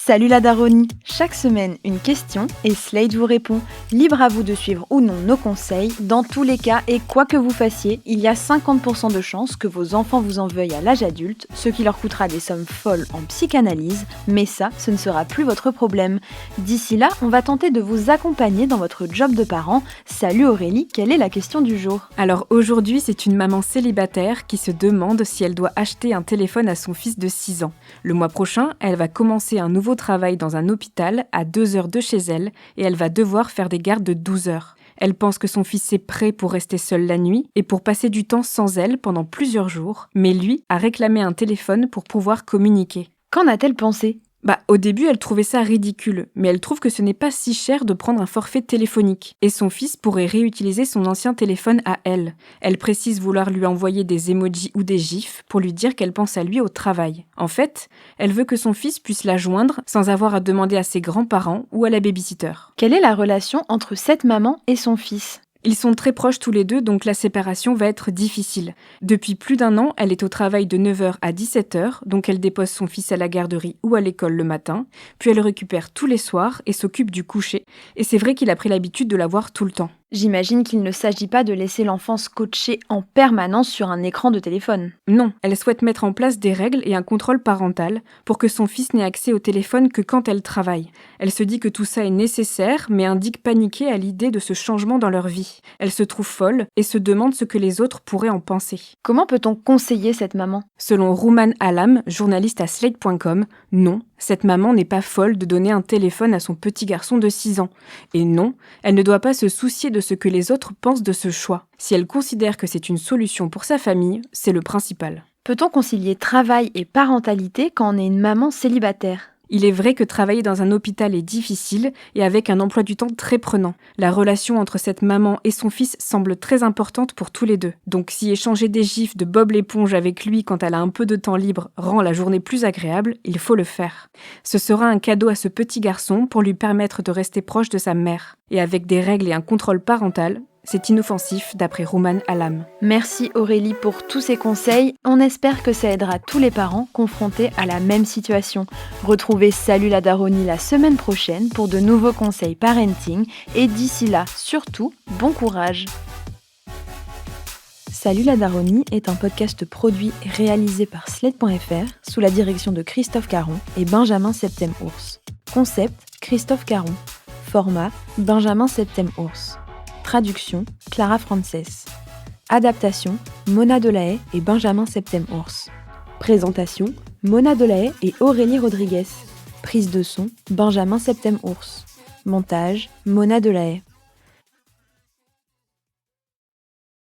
Salut la daronie! Chaque semaine, une question et Slate vous répond. Libre à vous de suivre ou non nos conseils. Dans tous les cas et quoi que vous fassiez, il y a 50% de chances que vos enfants vous en veuillent à l'âge adulte, ce qui leur coûtera des sommes folles en psychanalyse, mais ça, ce ne sera plus votre problème. D'ici là, on va tenter de vous accompagner dans votre job de parent. Salut Aurélie, quelle est la question du jour? Alors aujourd'hui, c'est une maman célibataire qui se demande si elle doit acheter un téléphone à son fils de 6 ans. Le mois prochain, elle va commencer un nouveau travail dans un hôpital à 2 heures de chez elle et elle va devoir faire des gardes de 12 heures. Elle pense que son fils est prêt pour rester seul la nuit et pour passer du temps sans elle pendant plusieurs jours, mais lui a réclamé un téléphone pour pouvoir communiquer. Qu'en a-t-elle pensé? Au début, elle trouvait ça ridicule, mais elle trouve que ce n'est pas si cher de prendre un forfait téléphonique. Et son fils pourrait réutiliser son ancien téléphone à elle. Elle précise vouloir lui envoyer des emojis ou des gifs pour lui dire qu'elle pense à lui au travail. En fait, elle veut que son fils puisse la joindre sans avoir à demander à ses grands-parents ou à la babysitter. Quelle est la relation entre cette maman et son fils? Ils sont très proches tous les deux, donc la séparation va être difficile. Depuis plus d'1 an, elle est au travail de 9h à 17h, donc elle dépose son fils à la garderie ou à l'école le matin, puis elle le récupère tous les soirs et s'occupe du coucher. Et c'est vrai qu'il a pris l'habitude de la voir tout le temps. J'imagine qu'il ne s'agit pas de laisser l'enfant scotché en permanence sur un écran de téléphone. Non, elle souhaite mettre en place des règles et un contrôle parental pour que son fils n'ait accès au téléphone que quand elle travaille. Elle se dit que tout ça est nécessaire, mais indique paniquer à l'idée de ce changement dans leur vie. Elle se trouve folle et se demande ce que les autres pourraient en penser. Comment peut-on conseiller cette maman? Selon Rouman Alam, journaliste à Slate.com, non, cette maman n'est pas folle de donner un téléphone à son petit garçon de 6 ans. Et non, elle ne doit pas se soucier de ce que les autres pensent de ce choix. Si elle considère que c'est une solution pour sa famille, c'est le principal. Peut-on concilier travail et parentalité quand on est une maman célibataire? Il est vrai que travailler dans un hôpital est difficile et avec un emploi du temps très prenant. La relation entre cette maman et son fils semble très importante pour tous les deux. Donc si échanger des gifs de Bob l'éponge avec lui quand elle a un peu de temps libre rend la journée plus agréable, il faut le faire. Ce sera un cadeau à ce petit garçon pour lui permettre de rester proche de sa mère. Et avec des règles et un contrôle parental, c'est inoffensif d'après Rouman Alam. Merci Aurélie pour tous ces conseils. On espère que ça aidera tous les parents confrontés à la même situation. Retrouvez Salut la daronie la semaine prochaine pour de nouveaux conseils parenting. Et d'ici là, surtout, bon courage. Salut la daronie est un podcast produit et réalisé par Slate.fr sous la direction de Christophe Caron et Benjamin Septem-Ours. Concept, Christophe Caron. Format, Benjamin Septem-Ours. Traduction, Clara Frances. Adaptation, Mona Delahaye et Benjamin Septem-Ours. Présentation, Mona Delahaye et Aurélie Rodriguez. Prise de son, Benjamin Septem-Ours. Montage, Mona Delahaye.